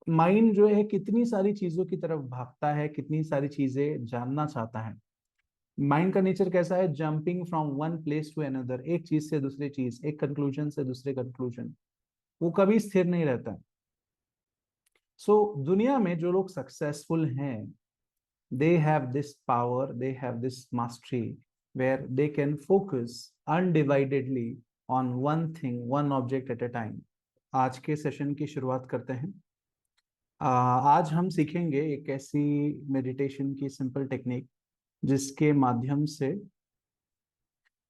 Mind जो है कितनी सारी चीजों की तरफ भागता है, कितनी सारी चीजें जानना चाहता है। माइंड का नेचर कैसा है? Jumping from one place to another, एक चीज से दूसरी चीज, एक कंक्लूजन से दूसरे कंक्लूजन। वो कभी स्थिर नहीं रहता है। दुनिया में जो लोग सक्सेसफुल हैं, they have this power, they have this mastery where they can focus undividedly on one thing, one object at a time. आज के सेशन की शुरुआत करते हैं। आज हम सीखेंगे एक ऐसी मेडिटेशन की सिंपल टेक्निक जिसके माध्यम से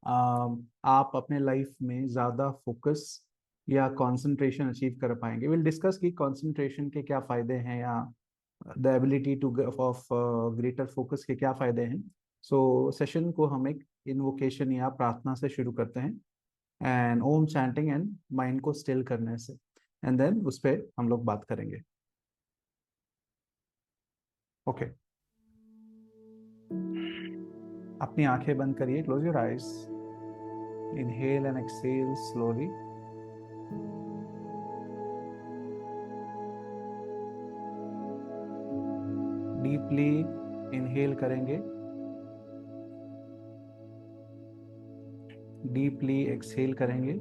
आ, आप अपने लाइफ में ज्यादा फोकस या कंसंट्रेशन अचीव कर पाएंगे। विल डिस्कस कि कंसंट्रेशन के क्या फायदे हैं, या the ability two of greater focus के क्या फायदे हैं। सेशन को हम एक इन्वोकेशन या प्रार्थना से शुरू करते हैं, and Om chanting and mind को स्टिल करने से, एंड देन उस पर हम लोग बात करेंगे। ओके, अपनी आंखें बंद करिए, close your eyes, inhale and exhale slowly. Deeply inhale करेंगे, डीपली एक्सहेल करेंगे।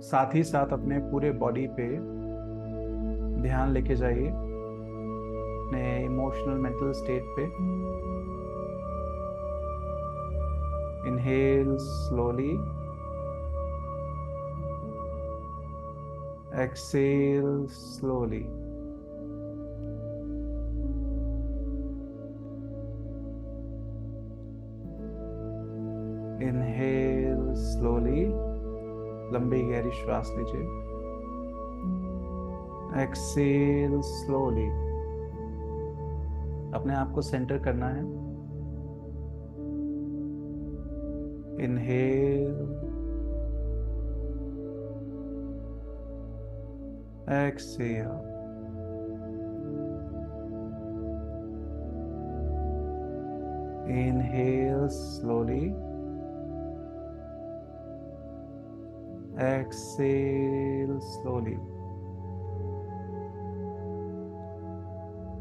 साथ ही साथ अपने पूरे बॉडी पे ध्यान लेके जाइए, अपने इमोशनल मेंटल स्टेट पे। Inhale slowly, exhale slowly. Inhale slowly, लंबी गहरी श्वास लीजिए। Exhale slowly. अपने आप को सेंटर करना है। Inhale, exhale. Inhale slowly, exhale slowly.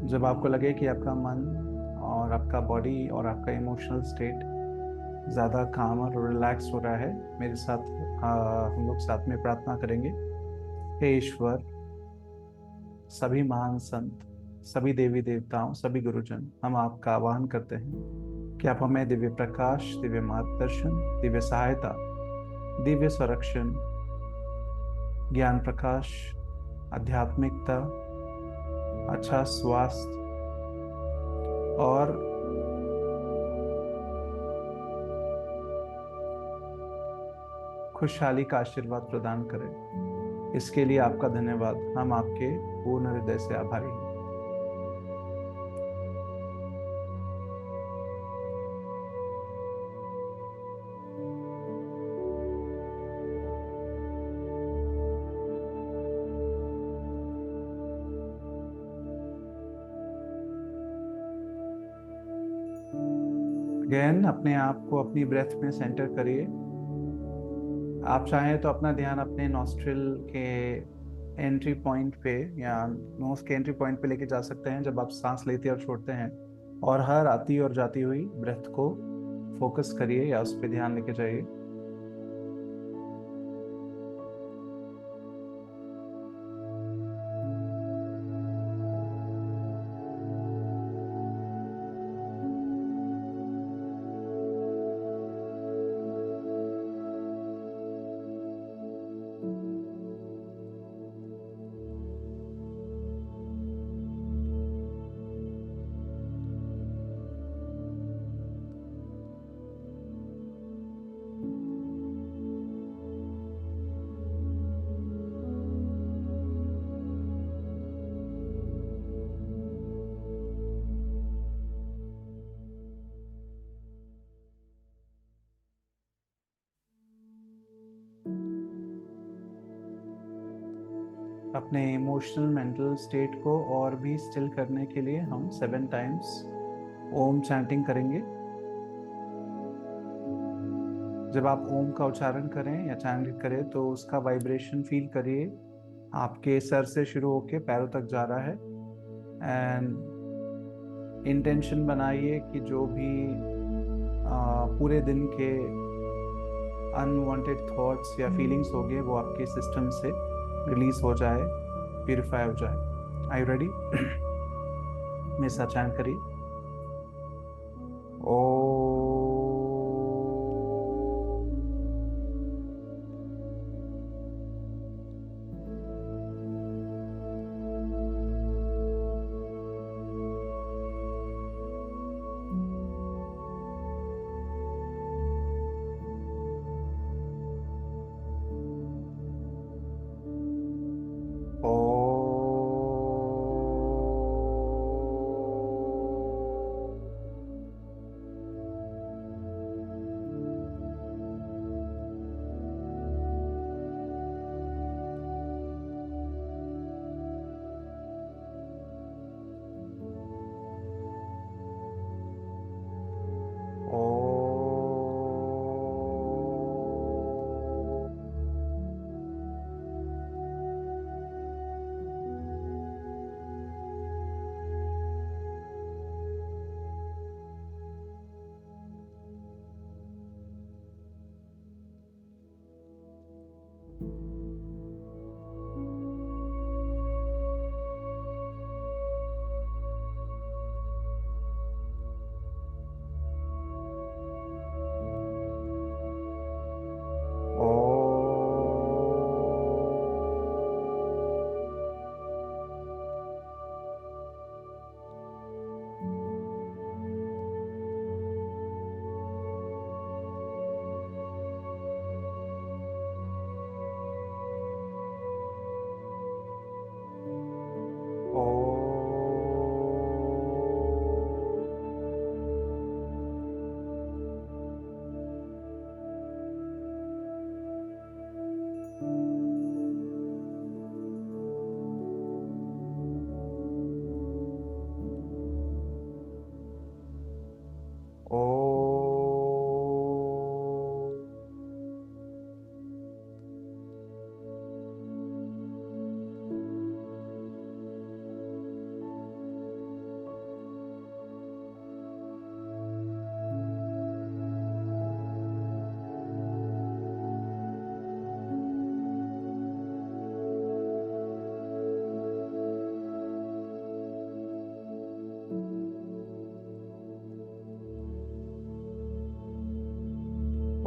जब आपको लगे कि आपका मन और आपका बॉडी और आपका इमोशनल स्टेट ज़्यादा काम और रिलैक्स हो रहा है, मेरे साथ हम लोग साथ में प्रार्थना करेंगे। हे ईश्वर, सभी महान संत, सभी देवी देवताओं, सभी गुरुजन, हम आपका आह्वान करते हैं कि आप हमें दिव्य प्रकाश, दिव्य मार्गदर्शन, दिव्य सहायता, दिव्य संरक्षण, ज्ञान प्रकाश, आध्यात्मिकता, अच्छा स्वास्थ्य और खुशहाली का आशीर्वाद प्रदान करें। इसके लिए आपका धन्यवाद। हम आपके पूर्ण हृदय से आभारी हैं। अगेन अपने आप को अपनी ब्रेथ में सेंटर करिए। आप चाहें तो अपना ध्यान अपने नॉस्ट्रिल के एंट्री पॉइंट पे या नोज के एंट्री पॉइंट पे लेके जा सकते हैं, जब आप सांस लेते और छोड़ते हैं, और हर आती और जाती हुई ब्रेथ को फोकस करिए या उस पर ध्यान लेके जाइए। अपने इमोशनल मेंटल स्टेट को और भी स्टिल करने के लिए हम 7 टाइम्स ओम चैंटिंग करेंगे। जब आप ओम का उच्चारण करें या चैंट करें तो उसका वाइब्रेशन फील करिए आपके सर से शुरू होके पैरों तक जा रहा है। एंड इंटेंशन बनाइए कि जो भी पूरे दिन के अनवांटेड थॉट्स या फीलिंग्स हो गए वो आपके सिस्टम से रिलीज हो जाए, प्यूरिफाई हो जाए। आई यू रेडी? मेरे साथ चैन करिए। ओ ओ ओ ओ ओ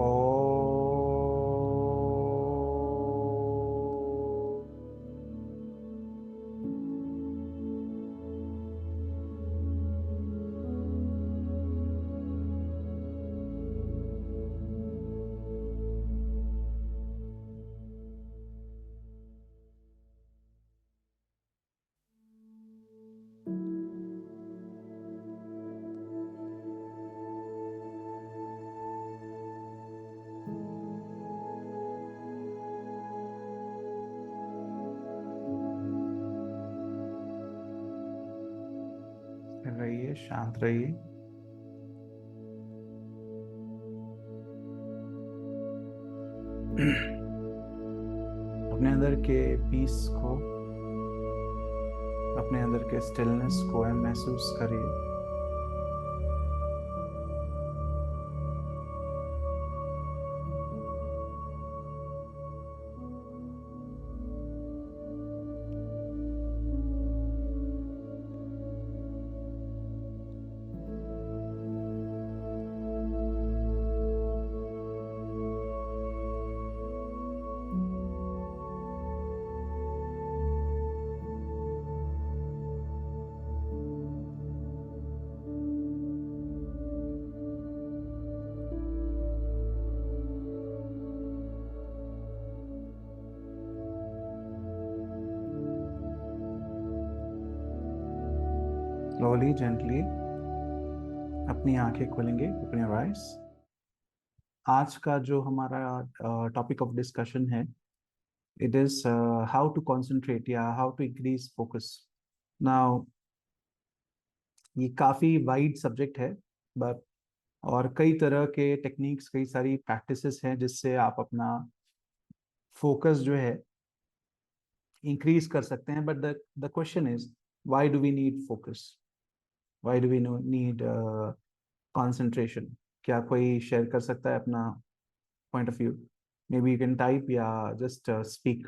ओ स्थिर रहिए, शांत रहिए। अपने अंदर के पीस को, अपने अंदर के स्टिलनेस को महसूस करिए। स्लोली जेंटली अपनी आंखें खोलेंगे, ओपन योर आइज। आज का जो हमारा टॉपिक ऑफ डिस्कशन है, it is how to concentrate या how to increase focus. Now ये काफी वाइड सब्जेक्ट है, बट और कई तरह के टेक्निक्स, कई सारी प्रैक्टिसेस हैं जिससे आप अपना फोकस जो है इंक्रीज कर सकते हैं, but the question is why do we need focus, why do we need concentration? क्या कोई शेयर कर सकता है अपना point of view? Maybe you can type या जस्ट स्पीक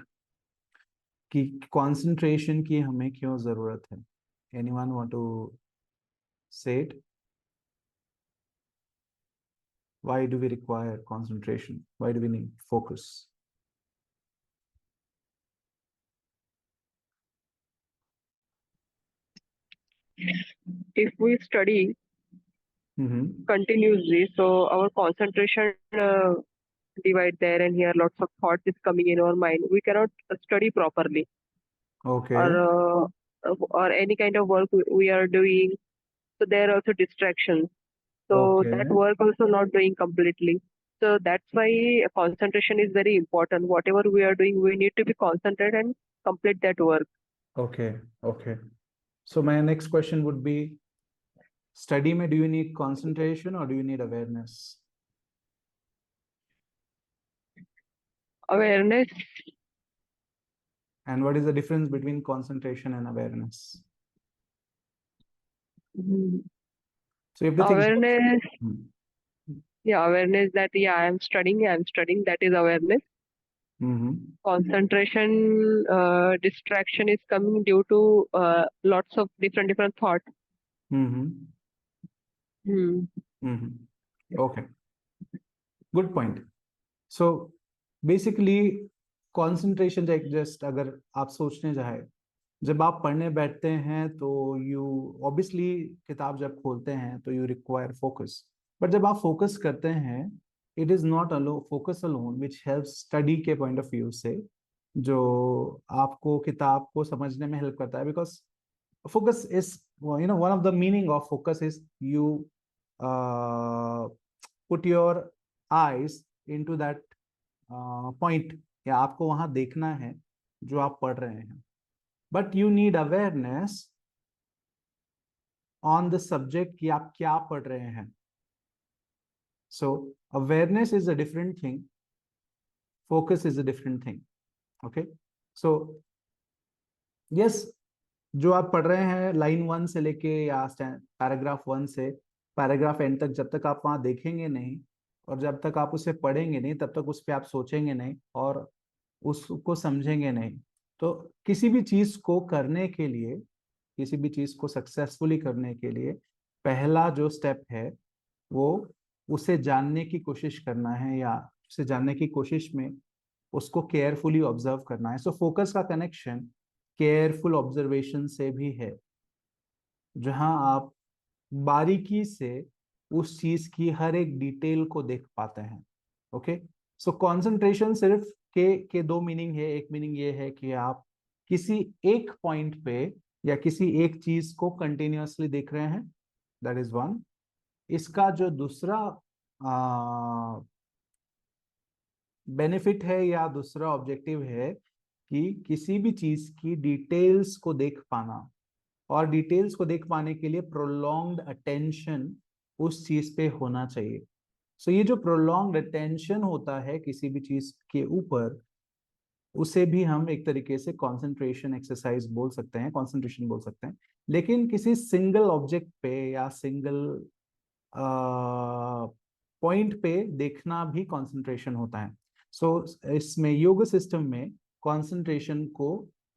कि कंसंट्रेशन की हमें क्यों जरूरत है? Anyone want to say it? Why do we require concentration? Why do we need focus? If we study Mm-hmm. continuously, so our concentration divide there and here, lots of thoughts is coming in our mind. We cannot study properly, Okay. or any kind of work we are doing. So there are also distractions. So that Okay. work also not doing completely. So that's why concentration is very important. Whatever we are doing, we need to be concentrated and complete that work. Okay. Okay. So my next question would be, study में do you need concentration or do you need awareness? Awareness. And what is the difference between concentration and awareness? Mhm. So you have to think. Awareness. Hmm. Yeah, awareness that yeah, I'm studying. That is awareness. Mm-hmm. Concentration, distraction is coming due to lots of different thoughts. Mm-hmm. Hmm. Mm-hmm. Okay. Good point. So basically concentration just अगर आप सोचने जाए, जब आप पढ़ने बैठते हैं तो यू ऑब्वियसली किताब जब खोलते हैं तो यू रिक्वायर फोकस, बट जब आप फोकस करते हैं it is not all focus alone which help study के पॉइंट ऑफ व्यू से, जो आपको किताब को समझने में हेल्प करता है, because focus is, one of the meaning of focus is you put your eyes into that point, या आपको वहां देखना है जो आप पढ़ रहे हैं, but you need awareness on the subject कि आप क्या पढ़ रहे हैं. So awareness is a different thing, focus is a different thing. Okay. So yes, जो आप पढ़ रहे हैं लाइन 1 से लेके या पैराग्राफ 1 से पैराग्राफ एंड तक, जब तक आप वहां देखेंगे नहीं और जब तक आप उसे पढ़ेंगे नहीं, तब तक उस पर आप सोचेंगे नहीं और उसको समझेंगे नहीं. तो किसी भी चीज को करने के लिए, किसी भी चीज को सक्सेसफुली करने के लिए पहला जो स्टेप है वो उसे जानने की कोशिश करना है, या उसे जानने की कोशिश में उसको केयरफुली ऑब्जर्व करना है. सो फोकस का कनेक्शन केयरफुल ऑब्जर्वेशन से भी है, जहां आप बारीकी से उस चीज की हर एक डिटेल को देख पाते हैं. ओके. सो कंसंट्रेशन सिर्फ के दो मीनिंग है. एक मीनिंग ये है कि आप किसी एक पॉइंट पे या किसी एक चीज को कंटिन्यूअसली देख रहे हैं, दैट इज वन. इसका जो दूसरा बेनिफिट है या दूसरा ऑब्जेक्टिव है कि किसी भी चीज की डिटेल्स को देख पाना, और डिटेल्स को देख पाने के लिए प्रोलॉन्ग्ड अटेंशन उस चीज पे होना चाहिए. सो ये जो प्रोलॉन्ग्ड अटेंशन होता है किसी भी चीज के ऊपर, उसे भी हम एक तरीके से कंसंट्रेशन एक्सरसाइज बोल सकते हैं, कंसंट्रेशन बोल सकते हैं. लेकिन किसी सिंगल ऑब्जेक्ट पे या सिंगल पॉइंट पे देखना भी कंसंट्रेशन होता है. सो इसमें योग सिस्टम में कंसंट्रेशन को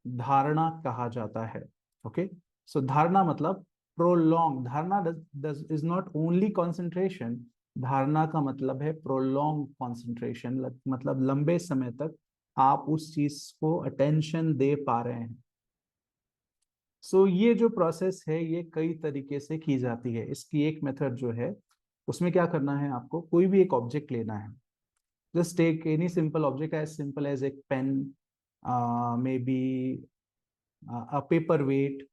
धारणा कहा जाता है. ओके. सो धारणा मतलब प्रोलॉन्ग. धारणा इज नॉट ओनली कंसंट्रेशन. धारणा का मतलब है प्रोलॉन्ग कंसंट्रेशन, मतलब लंबे समय तक आप उस चीज को अटेंशन दे पा रहे हैं. सो ये जो प्रोसेस है ये कई तरीके से की जाती है. इसकी एक मेथड जो है, उसमें क्या करना है, आपको कोई भी एक ऑब्जेक्ट लेना है. Just take any simple object, as simple as एक pen, maybe a paperweight,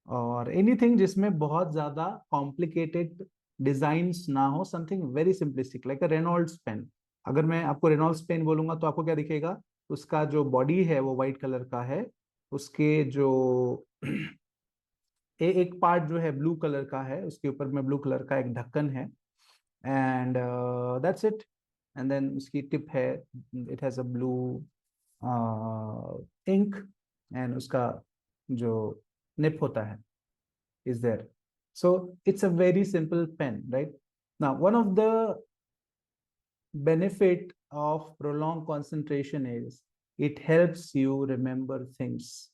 और एनीथिंग जिसमें बहुत ज्यादा कॉम्प्लिकेटेड डिजाइंस ना हो, something very simplistic like a Reynolds pen. अगर मैं आपको रेनॉल्ड्स पेन बोलूंगा तो आपको क्या दिखेगा? उसका जो बॉडी है वो व्हाइट कलर का है, उसके जो एक पार्ट जो है ब्लू कलर का है, उसके ऊपर में ब्लू कलर का एक ढक्कन है, and that's it. And then उसकी टिप है, it has a blue ink, and उसका जो निप होता है is there. So it's a very simple pen, right? Now, one of the benefit of prolonged concentration is it helps you remember things.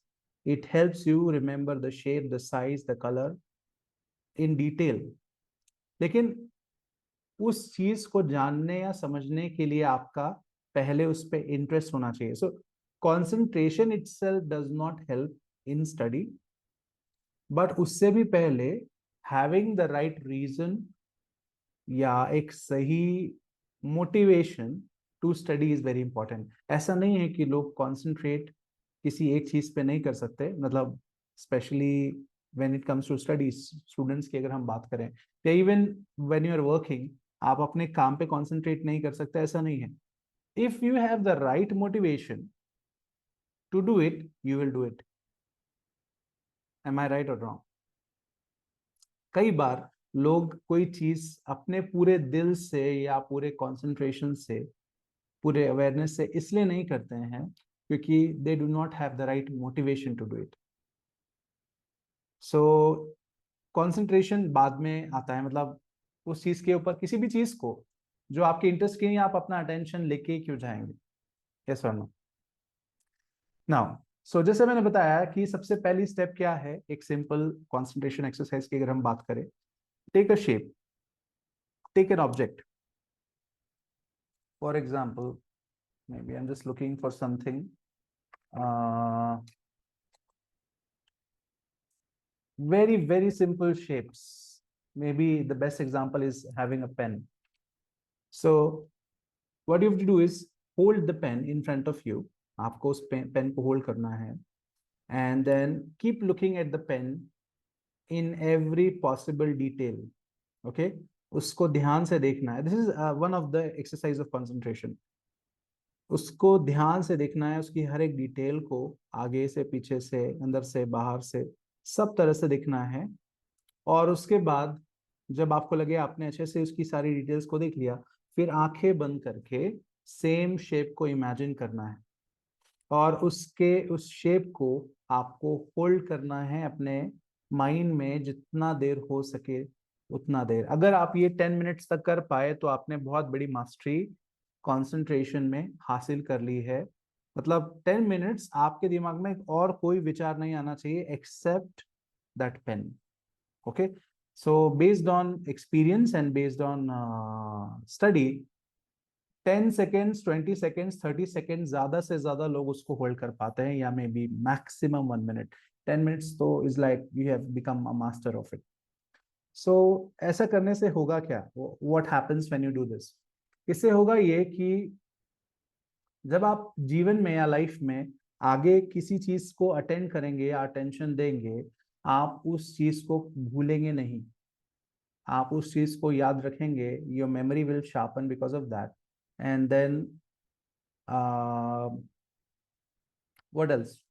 It helps you remember the shape, the size, the color in detail. लेकिन उस चीज को जानने या समझने के लिए आपका पहले उस पर इंटरेस्ट होना चाहिए. सो concentration itself does not help in study, but उससे भी पहले हैविंग द राइट रीजन या एक सही motivation to study is very important. ऐसा नहीं है कि लोग कॉन्सेंट्रेट किसी एक चीज पे नहीं कर सकते, मतलब specially when it comes to studies students की अगर हम बात करें, या even when you are working आप अपने काम पे कॉन्सेंट्रेट नहीं कर सकते, ऐसा नहीं है. If you have the right motivation to do it, you will do it. Am I right और रॉन्ग? कई बार लोग कोई चीज अपने पूरे दिल से या पूरे कंसंट्रेशन से, पूरे अवेयरनेस से इसलिए नहीं करते हैं क्योंकि they do not have the right motivation to do it. So concentration बाद में आता है, मतलब उस चीज के ऊपर, किसी भी चीज को जो आपके इंटरेस्ट की नहीं, आप अपना अटेंशन लेके क्यों जाएंगे? यस और नो? नाउ सो जैसे मैंने बताया कि सबसे पहली स्टेप क्या है एक सिंपल कंसंट्रेशन एक्सरसाइज की अगर हम बात करें, take a shape, take an object. For example, maybe I'm just looking for something. Very simple shapes. Maybe the best example is having a pen. So what you have to do is hold the pen in front of you. आपको उस pen को hold करना है, and then keep looking at the pen in every possible detail. Okay, उसको ध्यान से देखना है. This is one of the exercise of concentration. उसको ध्यान से देखना है, उसकी हर एक डिटेल को आगे से, पीछे से, अंदर से, बाहर से, सब तरह से देखना है. और उसके बाद जब आपको लगे आपने अच्छे से उसकी सारी डिटेल्स को देख लिया, फिर आंखें बंद करके सेम शेप को इमेजिन करना है, और उस शेप को आपको होल्ड करना है अपने माइंड में जितना देर हो सके उतना देर. अगर आप ये 10 मिनट्स तक कर पाए तो आपने बहुत बड़ी मास्टरी कंसंट्रेशन में हासिल कर ली है. मतलब 10 मिनट्स आपके दिमाग में और कोई विचार नहीं आना चाहिए except that pen. Okay, so based on experience and based on study, 10 seconds, 20 seconds, 30 second, ज्यादा से ज्यादा लोग उसको होल्ड कर पाते हैं, या maybe maximum 1 minute. 10 minutes तो is like you have become a master of it. So ऐसा करने से होगा क्या, what happens when you do this? इससे होगा ये कि जब आप जीवन में या लाइफ में आगे किसी चीज को अटेंड करेंगे या अटेंशन देंगे, आप उस चीज को भूलेंगे नहीं, आप उस चीज को याद रखेंगे. Your memory will sharpen because of that. And then what else?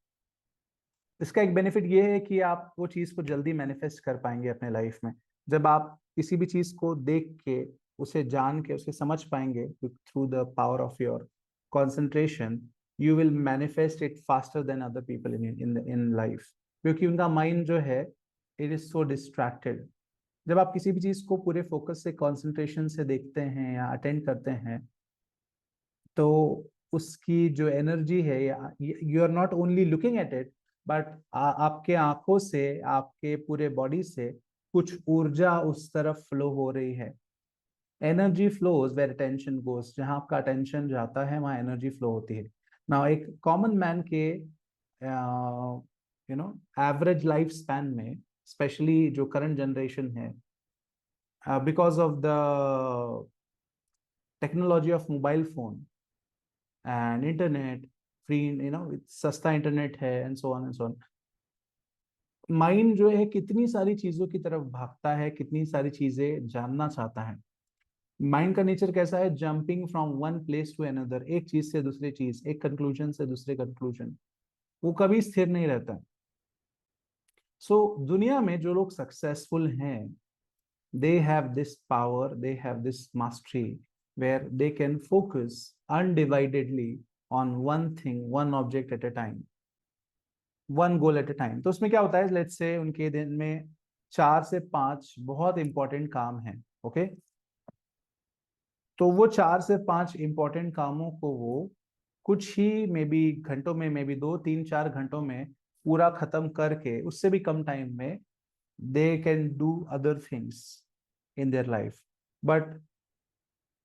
इसका एक बेनिफिट ये है कि आप वो चीज को जल्दी मैनिफेस्ट कर पाएंगे अपने लाइफ में. जब आप किसी भी चीज को देख के, उसे जान के, उसे समझ पाएंगे through the power of your concentration, you will manifest it faster than other people in life, क्योंकि उनका माइंड जो है इट इज सो डिस्ट्रैक्टेड. जब आप किसी भी चीज को पूरे फोकस से, कंसंट्रेशन से देखते हैं या अटेंड करते हैं, तो उसकी जो एनर्जी है, you are not only looking at it, but आपके आंखों से, आपके पूरे बॉडी से कुछ ऊर्जा उस तरफ फ्लो हो रही है. Energy flows where attention goes. जहां आपका अटेंशन जाता है वहां एनर्जी फ्लो होती है. नाउ एक कॉमन मैन के एवरेज लाइफ स्पैन में, स्पेशली जो करंट जनरेशन है, because of the technology of mobile phone and internet, free सस्ता इंटरनेट है, and so on and so on, mind जो है कितनी सारी चीजों की तरफ भागता है, कितनी सारी चीजें जानना चाहता है. माइंड का नेचर कैसा है? Jumping from one place to another, एक चीज से दूसरी चीज, एक कंक्लूजन से दूसरे कंक्लूजन. वो कभी स्थिर नहीं रहता. सो दुनिया में जो लोग सक्सेसफुल हैं, they have this power, they have this mastery where they can focus undividedly on one thing, one object at a time. One goal eight A time. तो उसमें क्या होता है, लेट्स से उनके दिन में 4 से 5 बहुत इंपॉर्टेंट काम है। ओके, तो वो 4 से 5 इंपॉर्टेंट कामों को वो कुछ ही मे बी घंटों में, मे बी 2 3 4 घंटों में पूरा खत्म करके, उससे भी कम टाइम में they can do other things in their life. But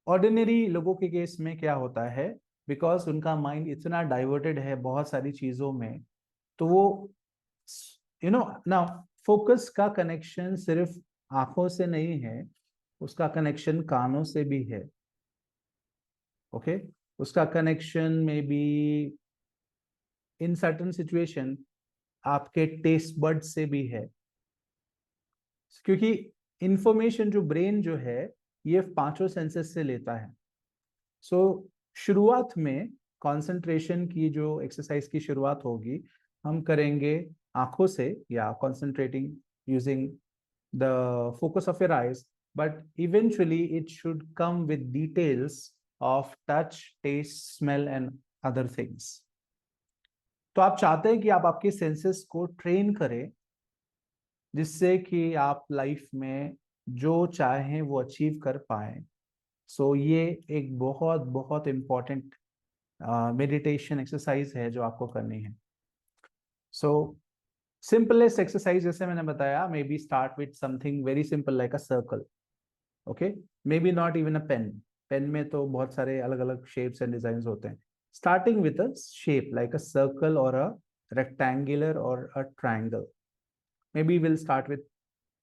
ordinary लोगों के केस में क्या होता है, बिकॉज उनका माइंड इतना डाइवर्टेड है बहुत सारी चीजों में, तो वो ना फोकस का कनेक्शन सिर्फ आंखों से नहीं है, उसका कनेक्शन कानों से भी है। ओके, उसका कनेक्शन में बी इन सर्टन सिचुएशन आपके टेस्ट बड से भी है, क्योंकि इंफॉर्मेशन जो ब्रेन जो है ये 5 सेंसेस से लेता है। सो शुरुआत में कंसंट्रेशन की जो एक्सरसाइज की शुरुआत होगी, हम करेंगे आंखों से या concentrating using the focus of your eyes, but eventually it should come with details of touch, taste, smell and other things. तो आप चाहते हैं कि आप आपके सेंसेस को ट्रेन करें, जिससे कि आप लाइफ में जो चाहें वो अचीव कर पाए। सो ये एक बहुत बहुत इम्पॉर्टेंट मेडिटेशन एक्सरसाइज है जो आपको करनी है। सो सिंपलेस्ट एक्सरसाइज जैसे मैंने बताया, maybe start with something very simple like a circle. Okay, maybe not even a pen. Pen में तो बहुत सारे अलग अलग शेप्स एंड डिजाइन होते हैं। Starting with a shape like a circle और अ rectangular or a triangle. Maybe we'll start with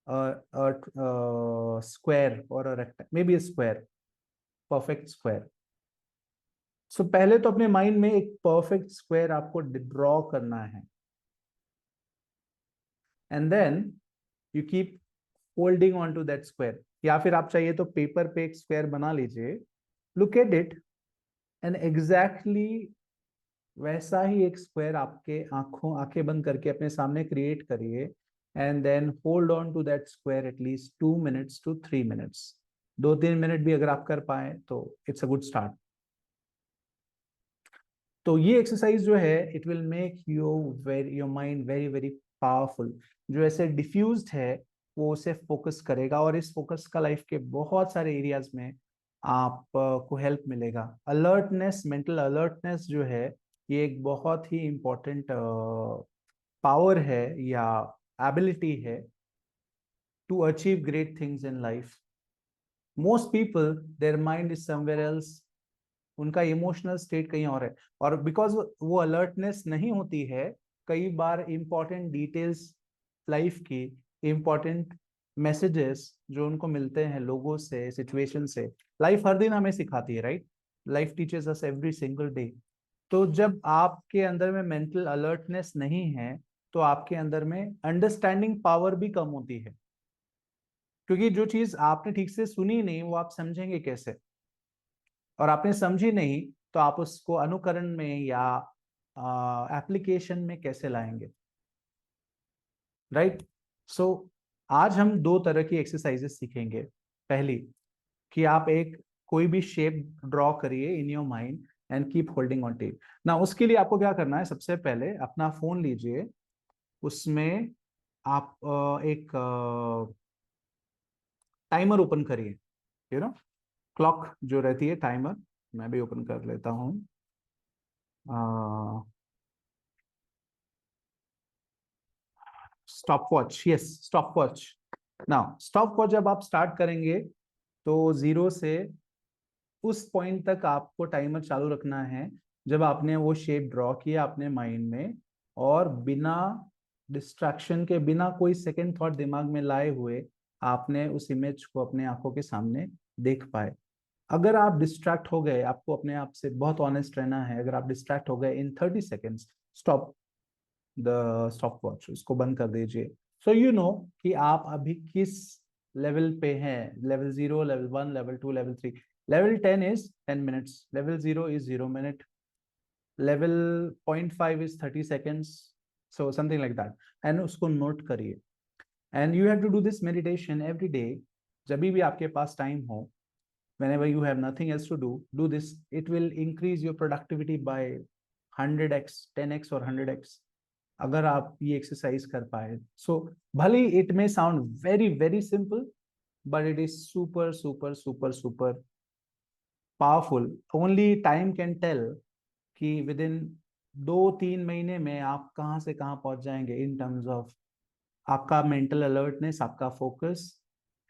a square or a rectangle, maybe a square, perfect square. So पहले तो अपने माइंड में एक परफेक्ट स्क्वायर आपको draw करना है, and then you keep holding on to that square, या फिर आप चाहिए तो पेपर पे एक स्क्वायर बना लीजिए, look at it, and exactly वैसा ही एक स्क्वायर आपके आंखें बंद करके अपने सामने क्रिएट करिए, and then hold on to that square at least 2 minutes to 3 minutes। 2 3 minute भी अगर आप कर पाए तो इट्स अ गुड स्टार्ट। तो ये एक्सरसाइज जो है it will make your mind very very powerful. जो ऐसे डिफ्यूज्ड है वो उसे फोकस करेगा, और इस फोकस का लाइफ के बहुत सारे एरियाज में आप को हेल्प मिलेगा। अलर्टनेस, मेंटल अलर्टनेस जो है ये एक बहुत ही इंपॉर्टेंट पावर है या एबिलिटी है to achieve great things in life. Most people their mind is somewhere else, उनका इमोशनल स्टेट कहीं और है, और बिकॉज वो अलर्टनेस नहीं होती है, कई बार इंपॉर्टेंट डिटेल्स लाइफ की, इंपॉर्टेंट मैसेजेस जो उनको मिलते हैं लोगों से, सिचुएशन से, लाइफ हर दिन हमें सिखाती है, right? Life teachers us every single day. तो जब आपके अंदर में मेंटल अलर्टनेस नहीं है, तो आपके अंदर में अंडरस्टैंडिंग पावर भी कम होती है, क्योंकि जो चीज आपने ठीक से सुनी नहीं वो आप समझेंगे कैसे, और आपने समझी नहीं तो आप उसको अनुकरण में या एप्लीकेशन में कैसे लाएंगे, राइट? सो आज हम 2 तरह की एक्सरसाइजेस सीखेंगे। पहली, कि आप एक कोई भी शेप ड्रॉ करिए in your mind and keep holding on tape. ना उसके लिए आपको क्या करना है, सबसे पहले अपना फोन लीजिए, उसमें आप एक टाइमर ओपन करिए, क्लॉक जो रहती है, टाइमर। मैं भी ओपन कर लेता हूँ। Stop watch, yes, stop watch. Now stop watch जब आप स्टार्ट करेंगे तो 0 से उस पॉइंट तक आपको टाइमर चालू रखना है जब आपने वो शेप ड्रॉ किया अपने माइंड में, और बिना डिस्ट्रैक्शन के, बिना कोई सेकंड थॉट दिमाग में लाए हुए आपने उस इमेज को अपने आंखों के सामने देख पाए। अगर आप डिस्ट्रैक्ट हो गए, आपको अपने आप से बहुत ऑनेस्ट रहना है, अगर आप डिस्ट्रैक्ट हो गए इन 30 seconds, stop the stop watch, उसको बंद कर दीजिए। सो यू नो कि आप अभी किस लेवल पे हैं, level 0, level 1, level 2, level 3। Level 10 is 10 minutes, level 0 is 0 minute, level 0.5 is 30 seconds, so something like that, and उसको नोट करिए। And you have to do this meditation every day, जब भी आपके पास टाइम हो, whenever you have nothing else to do this. It will increase your productivity by 100x, 10x or 100x. अगर आप ये एक्सरसाइज कर पाए। सो भले it may sound very very simple, but it is super super super super powerful. Only time can tell कि within 2-3 महीने में आप कहाँ से कहाँ पहुंच जाएंगे इन टर्म्स ऑफ आपका मेंटल अलर्टनेस, आपका focus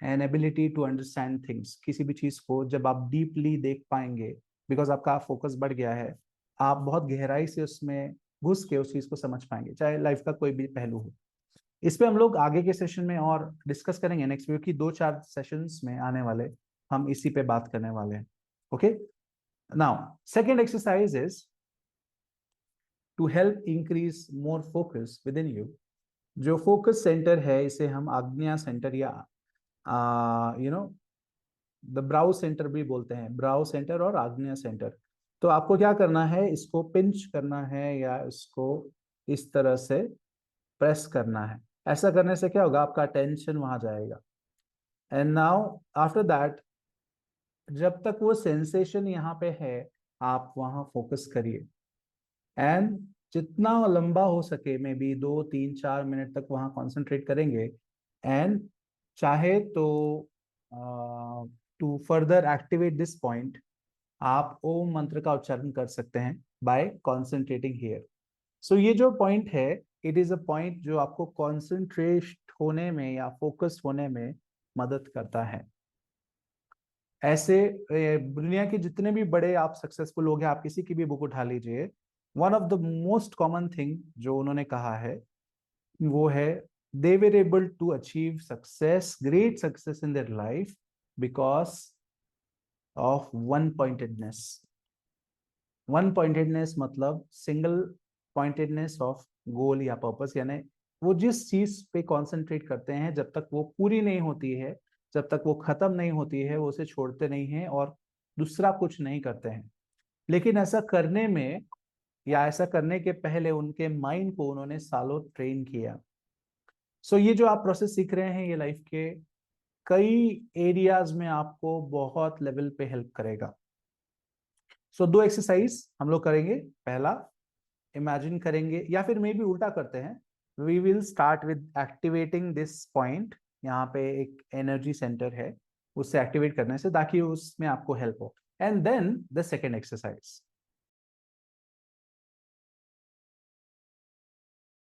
and ability to understand things. किसी भी चीज को जब आप डीपली देख पाएंगे, बिकॉज आपका फोकस बढ़ गया है, आप बहुत गहराई से उसमें घुस के उस चीज को समझ पाएंगे, चाहे लाइफ का कोई भी पहलू हो। इस पे हम लोग आगे के सेशन में और डिस्कस करेंगे नेक्स्ट वीक की 2-4 सेशंस में आने वाले, हम इसी पे बात करने वाले हैं। Okay, now second exercise is to help increase more focus within you. जो फोकस सेंटर है इसे हम आज्ञा सेंटर या द ब्राउ सेंटर भी बोलते हैं, ब्राउ सेंटर और आग्नेय सेंटर। तो आपको क्या करना है, इसको पिंच करना है या इसको इस तरह से प्रेस करना है। ऐसा करने से क्या होगा, आपका टेंशन वहां जाएगा। एंड नाउ आफ्टर दैट, जब तक वो सेंसेशन यहाँ पे है, आप वहां फोकस करिए एंड जितना लंबा हो सके, मे बी 2-3-4 मिनट तक वहां कॉन्सेंट्रेट करेंगे। एंड चाहे तो to further activate this point, आप ओम मंत्र का उच्चारण कर सकते हैं बाय कॉन्सेंट्रेटिंग हियर। सो ये जो पॉइंट है, इट इज अ पॉइंट जो आपको कॉन्सेंट्रेट होने में या फोकस होने में मदद करता है। ऐसे दुनिया के जितने भी बड़े आप सक्सेसफुल लोग हैं, आप किसी की भी बुक उठा लीजिए, one of the most common thing जो उन्होंने कहा है वो है they were able to achieve success, great success in their life because of one pointedness. One pointedness मतलब सिंगल पॉइंटेडनेस ऑफ गोल या पर्पस, यानी वो जिस चीज पे कॉन्सेंट्रेट करते हैं जब तक वो पूरी नहीं होती है, जब तक वो खत्म नहीं होती है, वो उसे छोड़ते नहीं हैं और दूसरा कुछ नहीं करते हैं। लेकिन ऐसा करने में या ऐसा करने के पहले उनके माइंड को उन्होंने सालों ट्रेन किया। सो ये जो आप प्रोसेस सीख रहे हैं, ये लाइफ के कई एरियाज में आपको बहुत लेवल पे हेल्प करेगा। सो 2 एक्सरसाइज हम लोग करेंगे। पहला, इमेजिन करेंगे या फिर मे भी उल्टा करते हैं, we will start with activating this point. यहाँ पे एक एनर्जी सेंटर है, उससे एक्टिवेट करने से, ताकि उसमें आपको हेल्प हो। And then the second exercise,